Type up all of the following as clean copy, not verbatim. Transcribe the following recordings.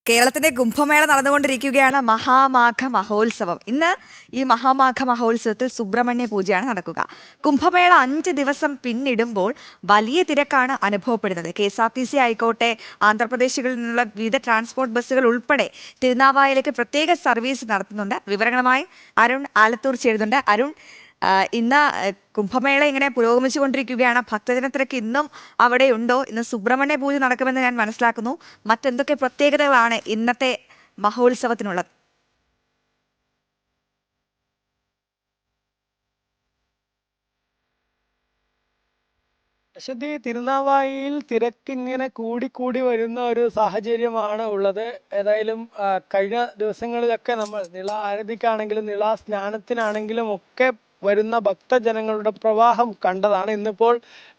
കേരളത്തിന്റെ കുംഭമേള നടന്നുകൊണ്ടിരിക്കുകയാണ്. മഹാമാഘ മഹോത്സവം. ഇന്ന് ഈ മഹാമാഘ മഹോത്സവത്തിൽ സുബ്രഹ്മണ്യ പൂജയാണ് നടക്കുക. കുംഭമേള 5 ദിവസം പിന്നിടുമ്പോൾ വലിയ തിരക്കാണ് അനുഭവപ്പെടുന്നത്. KSRTC ആയിക്കോട്ടെ, ആന്ധ്രാപ്രദേശിൽ നിന്നുള്ള വിവിധ ട്രാൻസ്പോർട്ട് ബസ്സുകൾ ഉൾപ്പെടെ തിരുനാവായയിലേക്ക് പ്രത്യേക സർവീസ് നടത്തുന്നുണ്ട്. വിവരങ്ങളുമായി അരുൺ ആലത്തൂർ ചേരുന്നുണ്ട്. അരുൺ, ഇന്ന് കുംഭമേള ഇങ്ങനെ പുരോഗമിച്ചുകൊണ്ടിരിക്കുകയാണ്. ഭക്തജനത്തിരക്ക് ഇന്നും അവിടെ ഉണ്ടോ? ഇന്ന് സുബ്രഹ്മണ്യ പൂജ നടക്കുമെന്ന് ഞാൻ മനസ്സിലാക്കുന്നു. മറ്റെന്തൊക്കെ പ്രത്യേകതകളാണ് ഇന്നത്തെ മഹോത്സവത്തിനുള്ളത്? അശ്വതി, തിരുനാവായയിൽ തിരക്കിങ്ങനെ കൂടിക്കൂടി വരുന്ന ഒരു സാഹചര്യമാണ് ഉള്ളത്. ഏതായാലും കഴിഞ്ഞ ദിവസങ്ങളിലൊക്കെ നമ്മൾ നിള ആരതിക്കാണെങ്കിലും നിള സ്നാനത്തിനാണെങ്കിലും ഒക്കെ വരുന്ന ഭക്തജനങ്ങളുടെ പ്രവാഹം കണ്ടതാണ്. ഇന്നിപ്പോൾ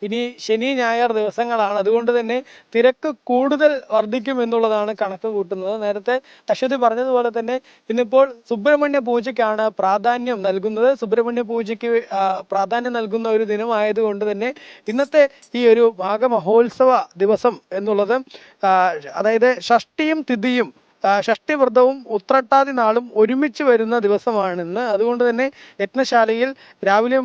ഇനി ശനി ഞായർ ദിവസങ്ങളാണ്, അതുകൊണ്ട് തന്നെ തിരക്ക് കൂടുതൽ വർദ്ധിക്കും എന്നുള്ളതാണ് കണക്ക് കൂട്ടുന്നത്. നേരത്തെ അശ്വതി പറഞ്ഞതുപോലെ തന്നെ ഇന്നിപ്പോൾ സുബ്രഹ്മണ്യ പൂജയ്ക്കാണ് പ്രാധാന്യം നൽകുന്നത്. സുബ്രഹ്മണ്യ പൂജയ്ക്ക് പ്രാധാന്യം നൽകുന്ന ഒരു ദിനമായതുകൊണ്ട് തന്നെ ഇന്നത്തെ ഈ ഒരു മാഘമഹോത്സവ ദിവസം എന്നുള്ളത് അതായത് ഷഷ്ടിയും തിഥിയും ഷഷ്ടി വ്രതവും ഉത്രട്ടാതി നാളും ഒരുമിച്ച് വരുന്ന ദിവസമാണിന്ന്. അതുകൊണ്ട് തന്നെ യജ്ഞശാലയിൽ രാവിലെ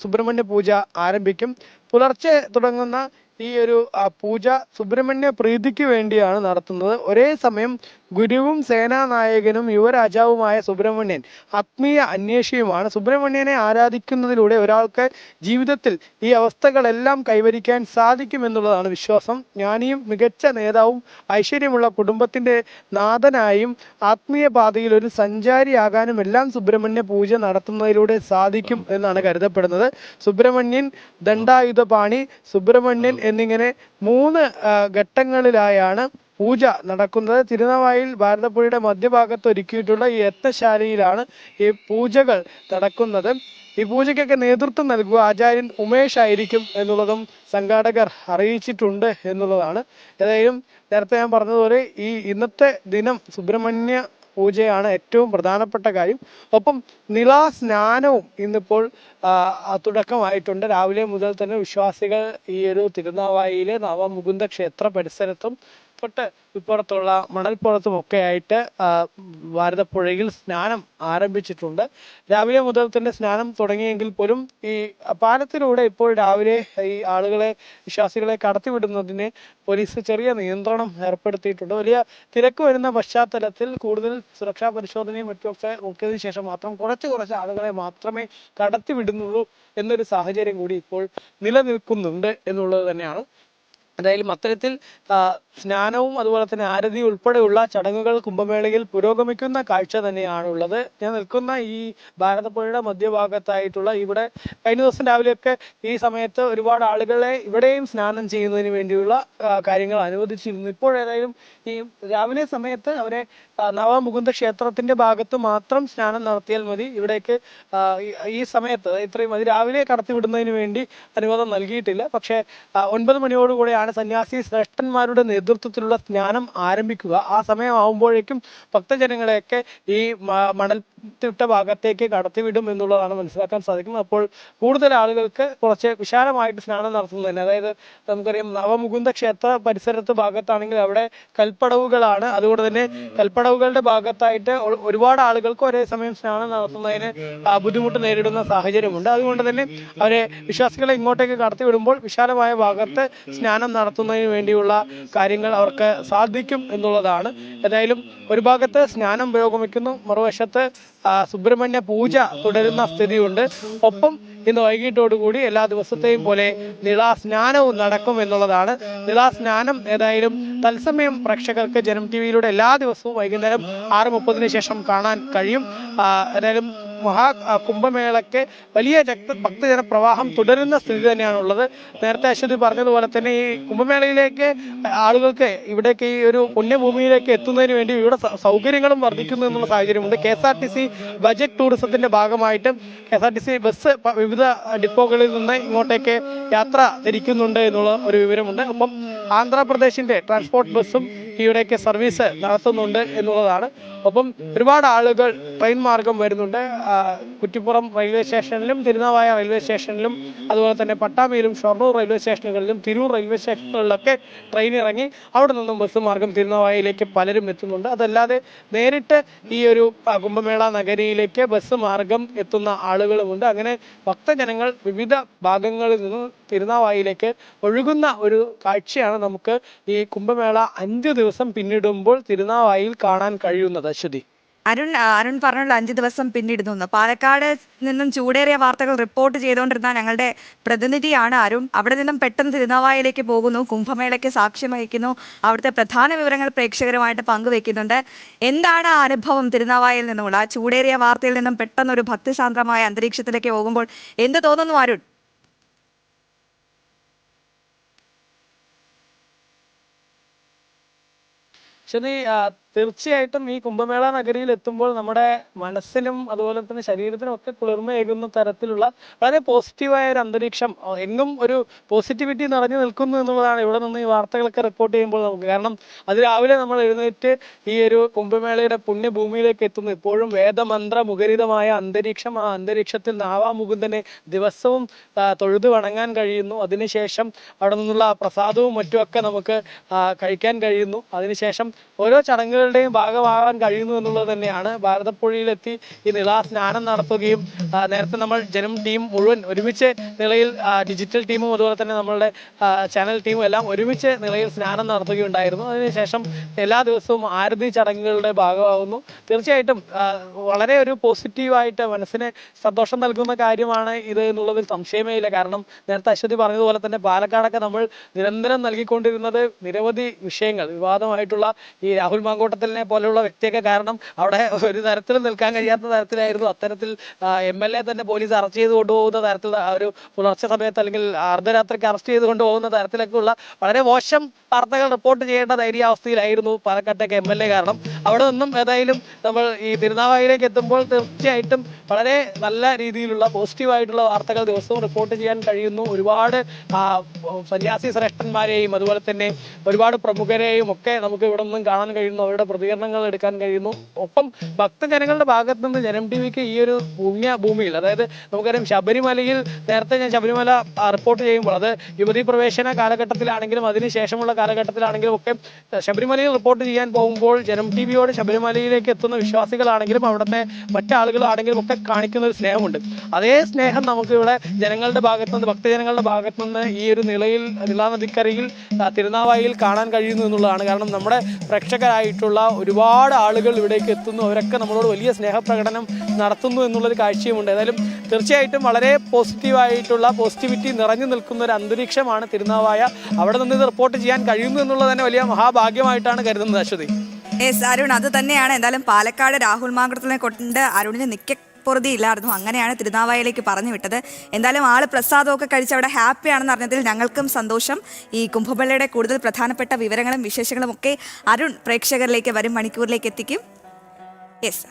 സുബ്രഹ്മണ്യ പൂജ ആരംഭിക്കും. പുലർച്ചെ തുടങ്ങുന്ന ഈ ഒരു പൂജ സുബ്രഹ്മണ്യ പ്രീതിക്ക് വേണ്ടിയാണ് നടത്തുന്നത്. ഒരേ സമയം ഗുരുവും സേനാനായകനും യുവരാജാവുമായ സുബ്രഹ്മണ്യൻ ആത്മീയ അന്വേഷിയുമാണ്. സുബ്രഹ്മണ്യനെ ആരാധിക്കുന്നതിലൂടെ ഒരാൾക്ക് ജീവിതത്തിൽ ഈ അവസ്ഥകളെല്ലാം കൈവരിക്കാൻ സാധിക്കുമെന്നുള്ളതാണ് വിശ്വാസം. ജ്ഞാനിയും മികച്ച നേതാവും ഐശ്വര്യമുള്ള കുടുംബത്തിന്റെ നാഥനായും ആത്മീയ പാതയിൽ ഒരു സഞ്ചാരിയാകാനും എല്ലാം സുബ്രഹ്മണ്യ പൂജ നടത്തുന്നതിലൂടെ സാധിക്കും എന്നാണ് കരുതപ്പെടുന്നത്. സുബ്രഹ്മണ്യൻ, ദണ്ഡായുധപാണി, സുബ്രഹ്മണ്യൻ എന്നിങ്ങനെ 3 ഘട്ടങ്ങളിലായാണ് പൂജ നടക്കുന്നത്. തിരുനാവായിൽ ഭാരതപ്പുഴയുടെ മധ്യഭാഗത്ത് ഒരുക്കിയിട്ടുള്ള ഈ യജ്ഞശാലയിലാണ് ഈ പൂജകൾ നടക്കുന്നത്. ഈ പൂജയ്ക്കൊക്കെ നേതൃത്വം നൽകുക ആചാര്യൻ ഉമേഷ് ആയിരിക്കും എന്നുള്ളതും സംഘാടകർ അറിയിച്ചിട്ടുണ്ട് എന്നുള്ളതാണ്. ഏതായാലും നേരത്തെ ഞാൻ പറഞ്ഞതുപോലെ ഈ ഇന്നത്തെ ദിനം സുബ്രഹ്മണ്യ പൂജയാണ് ഏറ്റവും പ്രധാനപ്പെട്ട കാര്യം. ഒപ്പം നിളാ സ്നാനവും ഇന്നിപ്പോൾ തുടക്കമായിട്ടുണ്ട്. രാവിലെ മുതൽ തന്നെ വിശ്വാസികൾ ഈ ഒരു തിരുനാവായിലെ നവമുകുന്ദ ക്ഷേത്ര പരിസരത്തും തൊട്ട് ഇപ്പുറത്തുള്ള മണൽപ്പുറത്തും ഒക്കെ ആയിട്ട് ഭാരതപ്പുഴയിൽ സ്നാനം ആരംഭിച്ചിട്ടുണ്ട്. രാവിലെ മുതൽ തന്നെ സ്നാനം തുടങ്ങിയെങ്കിൽ പോലും ഈ പാലത്തിലൂടെ ഇപ്പോൾ രാവിലെ ഈ ആളുകളെ, വിശ്വാസികളെ കടത്തിവിടുന്നതിന് പോലീസ് ചെറിയ നിയന്ത്രണം ഏർപ്പെടുത്തിയിട്ടുണ്ട്. വലിയ തിരക്ക് വരുന്ന പശ്ചാത്തലത്തിൽ കൂടുതൽ സുരക്ഷാ പരിശോധനയും മറ്റുമൊക്കെ നോക്കിയതിനു ശേഷം മാത്രം കുറച്ച് ആളുകളെ മാത്രമേ കടത്തിവിടുന്നുള്ളൂ എന്നൊരു സാഹചര്യം കൂടി ഇപ്പോൾ നിലനിൽക്കുന്നുണ്ട് എന്നുള്ളത് തന്നെയാണ്. എന്തായാലും അത്തരത്തിൽ സ്നാനവും അതുപോലെ തന്നെ ആരതി ഉൾപ്പെടെയുള്ള ചടങ്ങുകൾ കുംഭമേളയിൽ പുരോഗമിക്കുന്ന കാഴ്ച തന്നെയാണുള്ളത്. ഞാൻ നിൽക്കുന്ന ഈ ഭാരതപ്പുഴയുടെ മധ്യഭാഗത്തായിട്ടുള്ള ഇവിടെ കഴിഞ്ഞ ദിവസം രാവിലെയൊക്കെ ഈ സമയത്ത് ഒരുപാട് ആളുകളെ ഇവിടെയും സ്നാനം ചെയ്യുന്നതിന് വേണ്ടിയുള്ള കാര്യങ്ങൾ അനുവദിച്ചിരുന്നു. ഇപ്പോഴേതായാലും ഈ രാവിലെ സമയത്ത് അവരെ നവമുകുന്ദ ക്ഷേത്രത്തിന്റെ ഭാഗത്ത് മാത്രം സ്നാനം നടത്തിയാൽ മതി. ഇവിടേക്ക് ഈ സമയത്ത് ഇത്രയും രാവിലെ കടത്തിവിടുന്നതിന് വേണ്ടി അനുവാദം നൽകിയിട്ടില്ല. പക്ഷേ 9 മണിയോടുകൂടെയാണ് സന്യാസി ശ്രേഷ്ഠന്മാരുടെ നേതൃത്വത്തിലുള്ള സ്നാനം ആരംഭിക്കുക. ആ സമയമാകുമ്പോഴേക്കും ഭക്തജനങ്ങളെയൊക്കെ ഈ മണൽത്തിട്ട ഭാഗത്തേക്ക് കടത്തിവിടും എന്നുള്ളതാണ് മനസ്സിലാക്കാൻ സാധിക്കുന്നത്. അപ്പോൾ കൂടുതൽ ആളുകൾക്ക് കുറച്ച് വിശാലമായിട്ട് സ്നാനം നടത്തുന്നതന്നെ, അതായത് നമുക്കറിയാം നവമുകുന്ദ ക്ഷേത്ര പരിസരത്ത് ഭാഗത്താണെങ്കിൽ അവിടെ കൽപ്പടവുകളാണ്. അതുകൊണ്ട് തന്നെ കൽപ്പടവുകളുടെ ഭാഗത്തായിട്ട് ഒരുപാട് ആളുകൾക്ക് ഒരേ സമയം സ്നാനം നടത്തുന്നതിന് ബുദ്ധിമുട്ട് നേരിടുന്ന സാഹചര്യമുണ്ട്. അതുകൊണ്ട് തന്നെ അവരെ, വിശ്വാസികളെ ഇങ്ങോട്ടേക്ക് കടത്തിവിടുമ്പോൾ വിശാലമായ ഭാഗത്ത് സ്നാനം നടത്തുന്നതിന് വേണ്ടിയുള്ള കാര്യങ്ങൾ അവർക്ക് സാധിക്കും എന്നുള്ളതാണ്. ഏതായാലും ഒരു ഭാഗത്ത് സ്നാനം പുരോഗമിക്കുന്നു, മറുവശത്ത് സുബ്രഹ്മണ്യ പൂജ തുടരുന്ന സ്ഥിതിയുണ്ട്. ഒപ്പം ഇന്ന് വൈകിട്ടോടുകൂടി എല്ലാ ദിവസത്തെയും പോലെ നിളാ സ്നാനവും നടക്കും എന്നുള്ളതാണ്. നിളാ സ്നാനം ഏതായാലും തത്സമയം പ്രേക്ഷകർക്ക് ജനം TV-യിലൂടെ എല്ലാ ദിവസവും വൈകുന്നേരം 6:30 ശേഷം കാണാൻ കഴിയും. ഏതായാലും കുംഭമേളയ്ക്ക് വലിയ ഭക്തജന പ്രവാഹം തുടരുന്ന സ്ഥിതി തന്നെയാണുള്ളത്. നേരത്തെ അശ്വതി പറഞ്ഞതുപോലെ തന്നെ ഈ കുംഭമേളയിലേക്ക് ആളുകൾക്ക്, ഇവിടേക്ക് ഈ ഒരു പുണ്യഭൂമിയിലേക്ക് എത്തുന്നതിന് വേണ്ടി ഇവിടെ സൗകര്യങ്ങളും വർദ്ധിക്കുന്നു എന്നുള്ള സാഹചര്യമുണ്ട്. KSRTC ബജറ്റ് ടൂറിസത്തിന്റെ ഭാഗമായിട്ട് KSRTC ബസ് വിവിധ ഡിപ്പോകളിൽ നിന്ന് ഇങ്ങോട്ടേക്ക് യാത്ര തിരിക്കുന്നുണ്ട് എന്നുള്ള ഒരു വിവരമുണ്ട്. ഒപ്പം ആന്ധ്രാപ്രദേശിന്റെ ട്രാൻസ്പോർട്ട് ബസ്സും ഈയിടെയൊക്കെ സർവീസ് നടത്തുന്നുണ്ട് എന്നുള്ളതാണ്. ഒപ്പം ഒരുപാട് ആളുകൾ ട്രെയിൻ മാർഗം വരുന്നുണ്ട്. കുറ്റിപ്പുറം റെയിൽവേ സ്റ്റേഷനിലും തിരുനാവായ റെയിൽവേ സ്റ്റേഷനിലും അതുപോലെ തന്നെ പട്ടാമ്പിയിലും ഷൊർണൂർ റെയിൽവേ സ്റ്റേഷനുകളിലും തിരൂർ റെയിൽവേ സ്റ്റേഷനുകളിലൊക്കെ ട്രെയിൻ ഇറങ്ങി അവിടെ നിന്നും ബസ് മാർഗം തിരുനാവായയിലേക്ക് പലരും എത്തുന്നുണ്ട്. അതല്ലാതെ നേരിട്ട് ഈ ഒരു കുംഭമേള നഗരിയിലേക്ക് ബസ് മാർഗം എത്തുന്ന ആളുകളുമുണ്ട്. അങ്ങനെ ഭക്തജനങ്ങൾ വിവിധ ഭാഗങ്ങളിൽ നിന്ന് തിരുനാവായയിലേക്ക് ഒഴുകുന്ന ഒരു കാഴ്ചയാണ് നമുക്ക് ഈ കുംഭമേള 5 ദിവസം പിന്നിടുമ്പോൾ തിരുനാവായയിൽ കാണാൻ കഴിയുന്നത്. അശ്വതി, അരുൺ പറഞ്ഞല്ലോ 5 ദിവസം പിന്നിടുന്നു. പാലക്കാട് നിന്നും ചൂടേറിയ വാർത്തകൾ റിപ്പോർട്ട് ചെയ്തുകൊണ്ടിരുന്ന ഞങ്ങളുടെ പ്രതിനിധിയാണ് അരുൺ. അവിടെ നിന്നും പെട്ടെന്ന് തിരുനാവായയിലേക്ക് പോകുന്നു, കുംഭമേളയ്ക്ക് സാക്ഷ്യം വഹിക്കുന്നു, അവിടുത്തെ പ്രധാന വിവരങ്ങൾ പ്രേക്ഷകരുമായിട്ട് പങ്കുവെക്കുന്നുണ്ട്. എന്താണ് ആ അനുഭവം തിരുനാവായയിൽ നിന്നുമുള്ള? ആ ചൂടേറിയ വാർത്തയിൽ നിന്നും പെട്ടെന്ന് ഒരു ഭക്തിസാന്ദ്രമായ അന്തരീക്ഷത്തിലേക്ക് പോകുമ്പോൾ എന്ത് തോന്നുന്നു അരുൺ? ശരി, തീർച്ചയായിട്ടും ഈ കുംഭമേള നഗരിയിൽ എത്തുമ്പോൾ നമ്മുടെ മനസ്സിനും അതുപോലെ തന്നെ ശരീരത്തിനും ഒക്കെ കുളിർമയേകുന്ന തരത്തിലുള്ള വളരെ പോസിറ്റീവായ ഒരു അന്തരീക്ഷം, എങ്ങും ഒരു പോസിറ്റിവിറ്റി നിറഞ്ഞു നിൽക്കുന്നു എന്നുള്ളതാണ് ഇവിടെ നിന്ന് ഈ വാർത്തകളൊക്കെ റിപ്പോർട്ട് ചെയ്യുമ്പോൾ നമുക്ക്. കാരണം അതിരാവിലെ നമ്മൾ എഴുന്നേറ്റ് ഈ ഒരു കുംഭമേളയുടെ പുണ്യഭൂമിയിലേക്ക് എത്തുന്നു. ഇപ്പോഴും വേദമന്ത്ര മുഖരിതമായ അന്തരീക്ഷം, ആ അന്തരീക്ഷത്തിൽ നാവാമുകുന്ദനെ ദിവസവും തൊഴുതു വണങ്ങാൻ കഴിയുന്നു. അതിനുശേഷം അവിടെ നിന്നുള്ള പ്രസാദവും മറ്റുമൊക്കെ നമുക്ക് കഴിക്കാൻ കഴിയുന്നു. അതിനുശേഷം ഓരോ ചടങ്ങുകളുടെയും ഭാഗമാകാൻ കഴിയുന്നു എന്നുള്ളത് തന്നെയാണ്. ഭാരതപ്പുഴയിലെത്തി ഈ നിള സ്നാനം നടത്തുകയും നേരത്തെ നമ്മൾ ജനം ടീം മുഴുവൻ ഒരുമിച്ച് നിളയിൽ, ഡിജിറ്റൽ ടീമും അതുപോലെ തന്നെ നമ്മളുടെ ചാനൽ ടീമും എല്ലാം ഒരുമിച്ച് നിളയിൽ സ്നാനം നടത്തുകയുണ്ടായിരുന്നു. അതിനുശേഷം എല്ലാ ദിവസവും ആരതി ചടങ്ങുകളുടെ ഭാഗമാകുന്നു. തീർച്ചയായിട്ടും വളരെ ഒരു പോസിറ്റീവായിട്ട് മനസ്സിന് സന്തോഷം നൽകുന്ന കാര്യമാണ് ഇത് എന്നുള്ളതിൽ സംശയമേ ഇല്ല. കാരണം നേരത്തെ അശ്വതി പറഞ്ഞതുപോലെ തന്നെ പാലക്കാടൊക്കെ നമ്മൾ നിരന്തരം നൽകിക്കൊണ്ടിരുന്നത് നിരവധി വിഷയങ്ങൾ, വിവാദമായിട്ടുള്ള ഈ രാഹുൽ മാങ്കോട്ടത്തിലിനെ പോലെയുള്ള വ്യക്തിയൊക്കെ കാരണം അവിടെ ഒരു തരത്തിലും നിൽക്കാൻ കഴിയാത്ത തരത്തിലായിരുന്നു. അത്തരത്തിൽ MLA തന്നെ പോലീസ് അറസ്റ്റ് ചെയ്ത് കൊണ്ടുപോകുന്ന തരത്തിൽ, ഒരു പുലർച്ചെ സമയത്ത് അല്ലെങ്കിൽ അർദ്ധരാത്രിക്ക് അറസ്റ്റ് ചെയ്ത് കൊണ്ടുപോകുന്ന തരത്തിലൊക്കെയുള്ള വളരെ മോശം വാർത്തകൾ റിപ്പോർട്ട് ചെയ്യേണ്ട ധൈര്യാവസ്ഥയിലായിരുന്നു പാലക്കാട്ടേക്ക് MLA. കാരണം അവിടെ നിന്നും ഏതായാലും നമ്മൾ ഈ തിരുനാവായയിലേക്ക് എത്തുമ്പോൾ തീർച്ചയായിട്ടും വളരെ നല്ല രീതിയിലുള്ള പോസിറ്റീവായിട്ടുള്ള വാർത്തകൾ ദിവസവും റിപ്പോർട്ട് ചെയ്യാൻ കഴിയുന്നു. ഒരുപാട് സന്യാസി ശ്രേഷ്ഠന്മാരെയും അതുപോലെ തന്നെ ഒരുപാട് പ്രമുഖരെയും ഒക്കെ നമുക്ക് ഇവിടെ നിന്നും കാണാൻ കഴിയുന്നു, അവരുടെ പ്രതികരണങ്ങൾ എടുക്കാൻ കഴിയുന്നു. ഒപ്പം ഭക്തജനങ്ങളുടെ ഭാഗത്ത് നിന്ന് ജനം ടിവിക്ക് ഈ ഒരു ഭൂമിയിൽ, അതായത് നമുക്കറിയാം ശബരിമലയിൽ നേരത്തെ ഞാൻ ശബരിമല റിപ്പോർട്ട് ചെയ്യുമ്പോൾ അത് യുവതീ പ്രവേശന കാലഘട്ടത്തിലാണെങ്കിലും അതിനുശേഷമുള്ള കാലഘട്ടത്തിലാണെങ്കിലും ഒക്കെ ശബരിമലയിൽ റിപ്പോർട്ട് ചെയ്യാൻ പോകുമ്പോൾ ജനം ടിവിയോട് ശബരിമലയിലേക്ക് എത്തുന്ന വിശ്വാസികളാണെങ്കിലും അവിടുത്തെ മറ്റാളുകളാണെങ്കിലും ഒക്കെ കാണിക്കുന്ന ഒരു സ്നേഹമുണ്ട്. അതേ സ്നേഹം നമുക്ക് ഇവിടെ ജനങ്ങളുടെ ഭാഗത്ത് നിന്ന്, ഭക്തജനങ്ങളുടെ ഭാഗത്ത് നിന്ന് ഈ ഒരു നിളാ നദിക്കരയിൽ തിരുനാവായയിൽ കാണാൻ കഴിയുന്നു എന്നുള്ളതാണ്. കാരണം നമ്മുടെ പ്രേക്ഷകരായിട്ടുള്ള ഒരുപാട് ആളുകൾ ഇവിടേക്ക് എത്തുന്നു, അവരൊക്കെ നമ്മളോട് വലിയ സ്നേഹപ്രകടനം നടത്തുന്നു എന്നുള്ളൊരു കാഴ്ചയുമുണ്ട്. ഏതായാലും തീർച്ചയായിട്ടും വളരെ പോസിറ്റീവായിട്ടുള്ള, പോസിറ്റിവിറ്റി നിറഞ്ഞു നിൽക്കുന്ന ഒരു അന്തരീക്ഷമാണ് തിരുനാവായ. അവിടെ നിന്ന് ഇത് റിപ്പോർട്ട് ചെയ്യാൻ കഴിയുന്നു എന്നുള്ളത് തന്നെ വലിയ മഹാഭാഗ്യമായിട്ടാണ് കരുതുന്നത്. അശ്വതി, അരുൺ, അത് തന്നെയാണ്. എന്തായാലും പാലക്കാട് രാഹുൽ മാങ്കോട്ടത്തിനെ കൊണ്ട് അരുണിന് പൊറുതിയില്ലായിരുന്നു. അങ്ങനെയാണ് തിരുനാവായയിലേക്ക് പറഞ്ഞു വിട്ടത്. എന്തായാലും ആള് പ്രസാദമൊക്കെ കഴിച്ച് അവിടെ ഹാപ്പിയാണെന്ന് അറിഞ്ഞതിൽ ഞങ്ങൾക്കും സന്തോഷം. ഈ കുംഭമേളയുടെ കൂടുതൽ പ്രധാനപ്പെട്ട വിവരങ്ങളും വിശേഷങ്ങളും ഒക്കെ അരുൺ പ്രേക്ഷകരിലേക്ക് വരും മണിക്കൂറിലേക്ക് എത്തിക്കും. യെസ്.